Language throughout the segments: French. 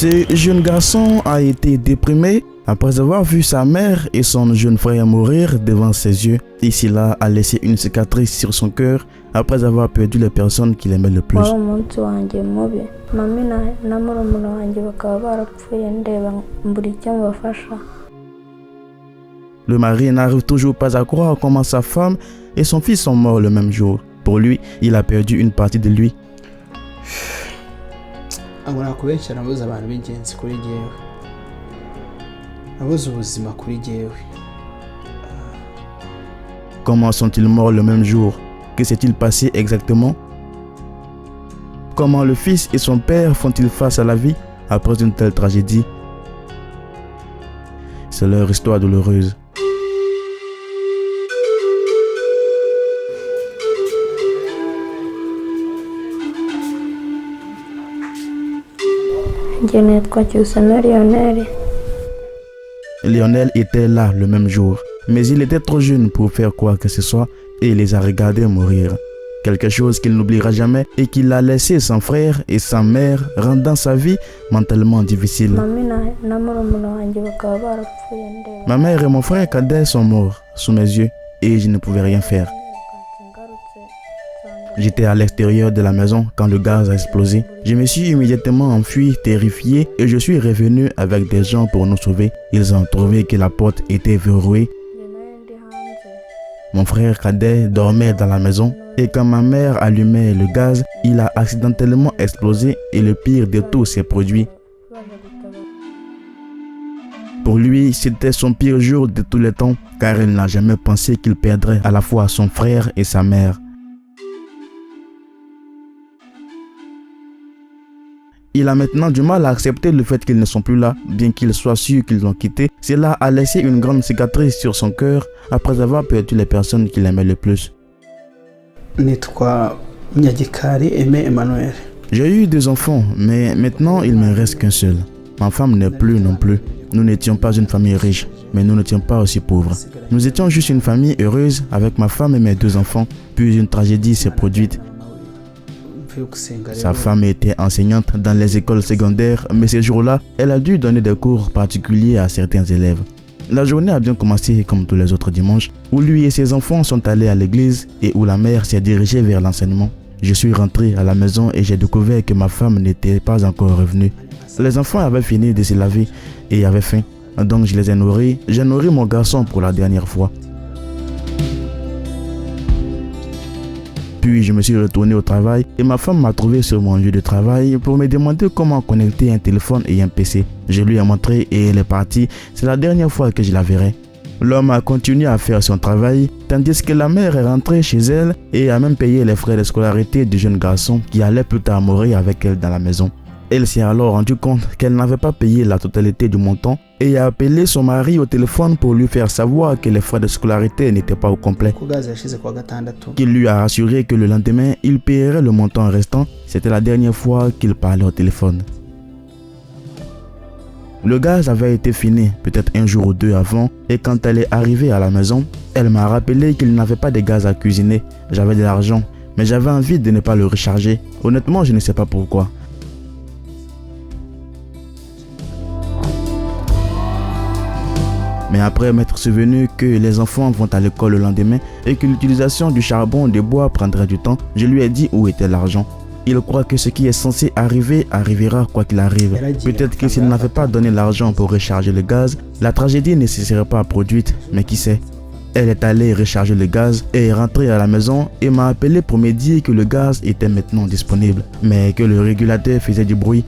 Ce jeune garçon a été déprimé après avoir vu sa mère et son jeune frère mourir devant ses yeux. Ici là a laissé une cicatrice sur son cœur après avoir perdu les personnes qu'il aimait le plus. Le mari n'arrive toujours pas à croire comment sa femme et son fils sont morts le même jour. Pour lui, il a perdu une partie de lui. Comment sont-ils morts le même jour? Que s'est-il passé exactement? Comment le fils et son père font-ils face à la vie après une telle tragédie? C'est leur histoire douloureuse. Lionel était là le même jour, mais il était trop jeune pour faire quoi que ce soit et il les a regardés mourir. Quelque chose qu'il n'oubliera jamais et qu'il a laissé sans frère et sans mère, rendant sa vie mentalement difficile. Ma mère et mon frère cadet sont morts sous mes yeux et je ne pouvais rien faire. J'étais à l'extérieur de la maison quand le gaz a explosé. Je me suis immédiatement enfui, terrifié, et je suis revenu avec des gens pour nous sauver. Ils ont trouvé que la porte était verrouillée. Mon frère cadet dormait dans la maison et quand ma mère allumait le gaz, il a accidentellement explosé et le pire de tout s'est produit. Pour lui, c'était son pire jour de tous les temps car il n'a jamais pensé qu'il perdrait à la fois son frère et sa mère. Il a maintenant du mal à accepter le fait qu'ils ne sont plus là, bien qu'il soit sûr qu'ils l'ont quitté. Cela a laissé une grande cicatrice sur son cœur après avoir perdu les personnes qu'il aimait le plus. J'ai eu 2 enfants, mais maintenant il ne me reste qu'un seul. Ma femme n'est plus non plus. Nous n'étions pas une famille riche, mais nous n'étions pas aussi pauvres. Nous étions juste une famille heureuse avec ma femme et mes 2 enfants. Puis une tragédie s'est produite. Sa femme était enseignante dans les écoles secondaires, mais ces jours-là, elle a dû donner des cours particuliers à certains élèves. La journée a bien commencé comme tous les autres dimanches, où lui et ses enfants sont allés à l'église et où la mère s'est dirigée vers l'enseignement. Je suis rentré à la maison et j'ai découvert que ma femme n'était pas encore revenue. Les enfants avaient fini de se laver et avaient faim, donc je les ai nourris. J'ai nourri mon garçon pour la dernière fois. Puis je me suis retourné au travail et ma femme m'a trouvé sur mon lieu de travail pour me demander comment connecter un téléphone et un PC. Je lui ai montré et elle est partie. C'est la dernière fois que je la verrai. L'homme a continué à faire son travail tandis que la mère est rentrée chez elle et a même payé les frais de scolarité du jeune garçon qui allait plus tard mourir avec elle dans la maison. Elle s'est alors rendue compte qu'elle n'avait pas payé la totalité du montant et a appelé son mari au téléphone pour lui faire savoir que les frais de scolarité n'étaient pas au complet. Qu'il lui a assuré que le lendemain, il paierait le montant restant. C'était la dernière fois qu'il parlait au téléphone. Le gaz avait été fini peut-être 1 jour ou 2 avant et quand elle est arrivée à la maison, elle m'a rappelé qu'il n'avait pas de gaz à cuisiner. J'avais de l'argent, mais j'avais envie de ne pas le recharger. Honnêtement, je ne sais pas pourquoi. Mais après m'être souvenu que les enfants vont à l'école le lendemain et que l'utilisation du charbon de bois prendrait du temps, je lui ai dit où était l'argent. Il croit que ce qui est censé arriver arrivera quoi qu'il arrive. Peut-être que s'il n'avait pas donné l'argent pour recharger le gaz, la tragédie ne se serait pas produite, mais qui sait. Elle est allée recharger le gaz et est rentrée à la maison et m'a appelé pour me dire que le gaz était maintenant disponible, mais que le régulateur faisait du bruit.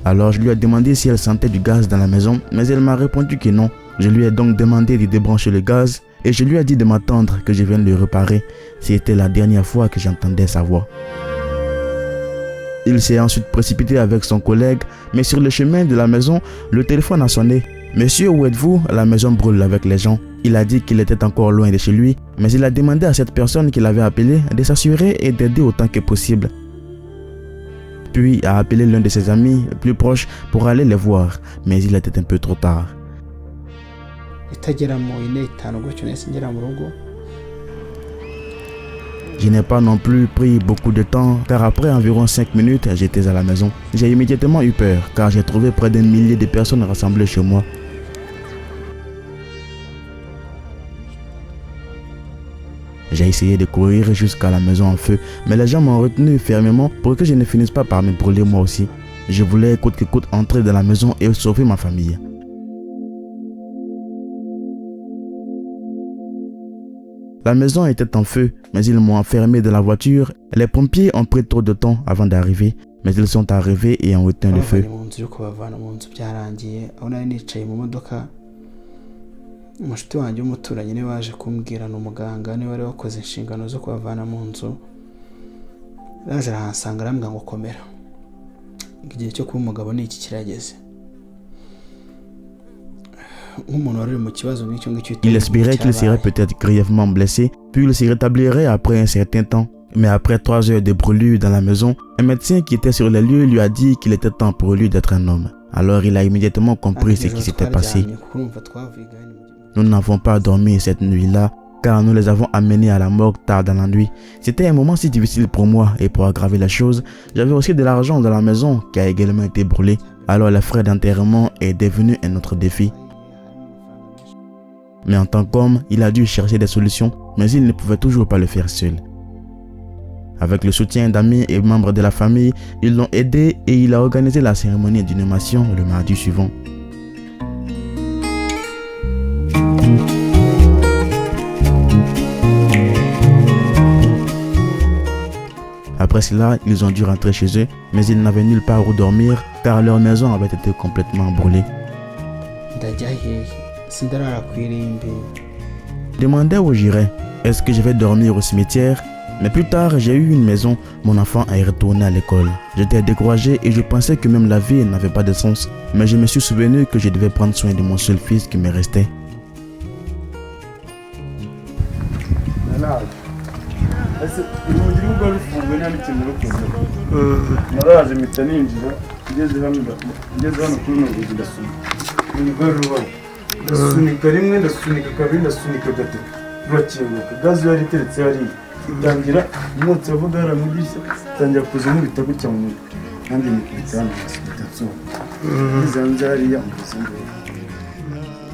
Alors je lui ai demandé si elle sentait du gaz dans la maison, mais elle m'a répondu que non. Je lui ai donc demandé de débrancher le gaz et je lui ai dit de m'attendre que je vienne le réparer. C'était la dernière fois que j'entendais sa voix. Il s'est ensuite précipité avec son collègue, mais sur le chemin de la maison, le téléphone a sonné. « Monsieur, où êtes-vous? La maison brûle avec les gens. » Il a dit qu'il était encore loin de chez lui, mais il a demandé à cette personne qu'il avait appelée de s'assurer et d'aider autant que possible. Puis a appelé l'un de ses amis plus proches pour aller les voir, mais il était un peu trop tard. Je n'ai pas non plus pris beaucoup de temps car après environ 5 minutes, j'étais à la maison. J'ai immédiatement eu peur car j'ai trouvé près d'un millier de personnes rassemblées chez moi. J'ai essayé de courir jusqu'à la maison en feu, mais les gens m'ont retenu fermement pour que je ne finisse pas par me brûler moi aussi. Je voulais coûte que coûte entrer dans la maison et sauver ma famille. La maison était en feu, mais ils m'ont enfermé dans la voiture. Les pompiers ont pris trop de temps avant d'arriver, mais ils sont arrivés et ont éteint le feu. Umushuti wanjye w'umuturanyi niwe waje kumbwira n'umuganga niwe wari wakoze inshingano zo kubavana mu nzu. Raje arahansanga arambwira ngo komera. Igihe cyo kuba umugabo ni iki kirageze. Il espérait qu'il serait peut-être grièvement blessé, puis il se rétablirait après un certain temps. Mais après 3 heures de brûlure dans la maison, un médecin qui était sur les lieux lui a dit qu'il était temps pour lui d'être un homme. Alors il a immédiatement compris ce qui s'était passé. Nous n'avons pas dormi cette nuit-là, car nous les avons amenés à la morgue tard dans la nuit. C'était un moment si difficile pour moi, et pour aggraver la chose, j'avais aussi de l'argent dans la maison qui a également été brûlé. Alors les frais d'enterrement est devenu un autre défi. Mais en tant qu'homme, il a dû chercher des solutions, mais il ne pouvait toujours pas le faire seul. Avec le soutien d'amis et membres de la famille, ils l'ont aidé et il a organisé la cérémonie d'inhumation le mardi suivant. Après cela, ils ont dû rentrer chez eux, mais ils n'avaient nulle part où dormir car leur maison avait été complètement brûlée. Demandais où j'irais. Est-ce que je vais dormir au cimetière? Mais plus tard, j'ai eu une maison. Mon enfant est retourné à l'école. J'étais découragé et je pensais que même la vie n'avait pas de sens. Mais je me suis souvenu que je devais prendre soin de mon seul fils qui me restait.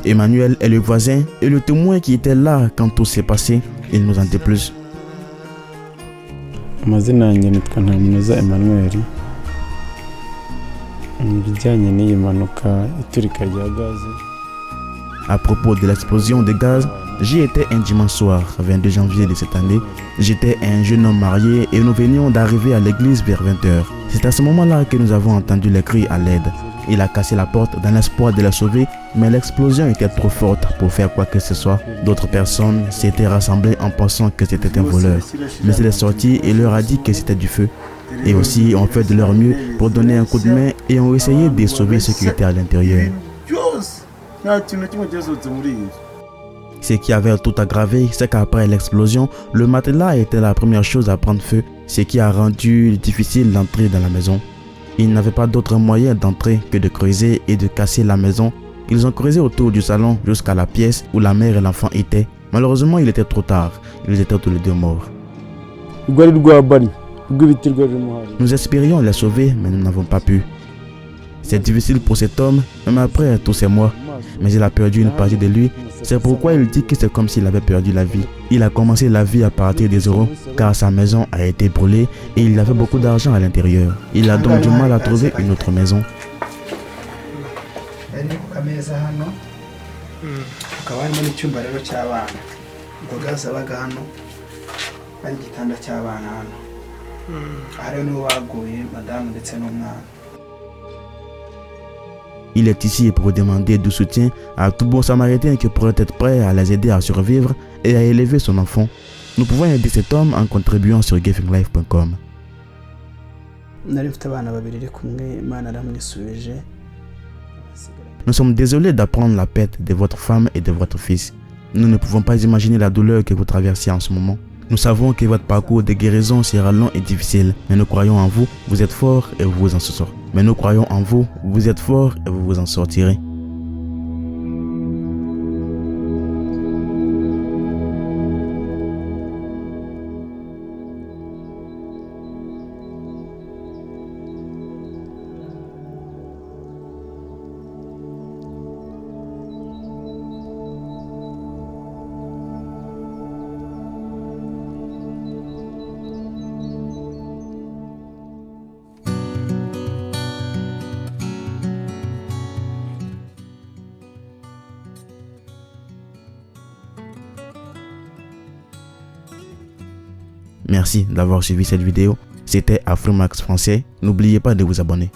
Emmanuel est le voisin et le témoin qui était là quand tout s'est passé. Il nous en dit plus. Amazina yanjye nitwa Ntamunoza Emmanuel. Bijyanye n'iyi mpanuka iturika rya gaze. À propos de l'explosion de gaz, j'y étais un dimanche soir, 22 janvier de cette année. J'étais un jeune homme marié et nous venions d'arriver à l'église vers 20h. C'est à ce moment-là que nous avons entendu les cris à l'aide. Il a cassé la porte dans l'espoir de la sauver, mais l'explosion était trop forte pour faire quoi que ce soit. D'autres personnes s'étaient rassemblées en pensant que c'était un voleur. Mais il est sorti et leur a dit que c'était du feu. Et aussi ont fait de leur mieux pour donner un coup de main et ont essayé de sauver ceux qui étaient à l'intérieur. Ce qui avait tout aggravé, c'est qu'après l'explosion, le matelas était la première chose à prendre feu, ce qui a rendu difficile l'entrée dans la maison. Ils n'avaient pas d'autre moyen d'entrer que de creuser et de casser la maison. Ils ont creusé autour du salon jusqu'à la pièce où la mère et l'enfant étaient. Malheureusement, il était trop tard. Ils étaient tous les deux morts. Nous espérions les sauver, mais nous n'avons pas pu. C'est difficile pour cet homme, même après tous ces mois. Mais il a perdu une partie de lui. C'est pourquoi il dit que c'est comme s'il avait perdu la vie. Il a commencé la vie à partir de zéro, car sa maison a été brûlée et il avait beaucoup d'argent à l'intérieur. Il a donc du mal à trouver une autre maison. Il est ici pour demander du soutien à tout bon samaritain qui pourrait être prêt à les aider à survivre et à élever son enfant. Nous pouvons aider cet homme en contribuant sur givinglife.com. Nous sommes désolés d'apprendre la perte de votre femme et de votre fils. Nous ne pouvons pas imaginer la douleur que vous traversez en ce moment. Nous savons que votre parcours de guérison sera long et difficile, mais nous croyons en vous, vous êtes fort et vous vous en sortirez. Mais nous croyons en vous, vous êtes fort et vous vous en sortirez. Merci d'avoir suivi cette vidéo. C'était Afrimax Français. N'oubliez pas de vous abonner.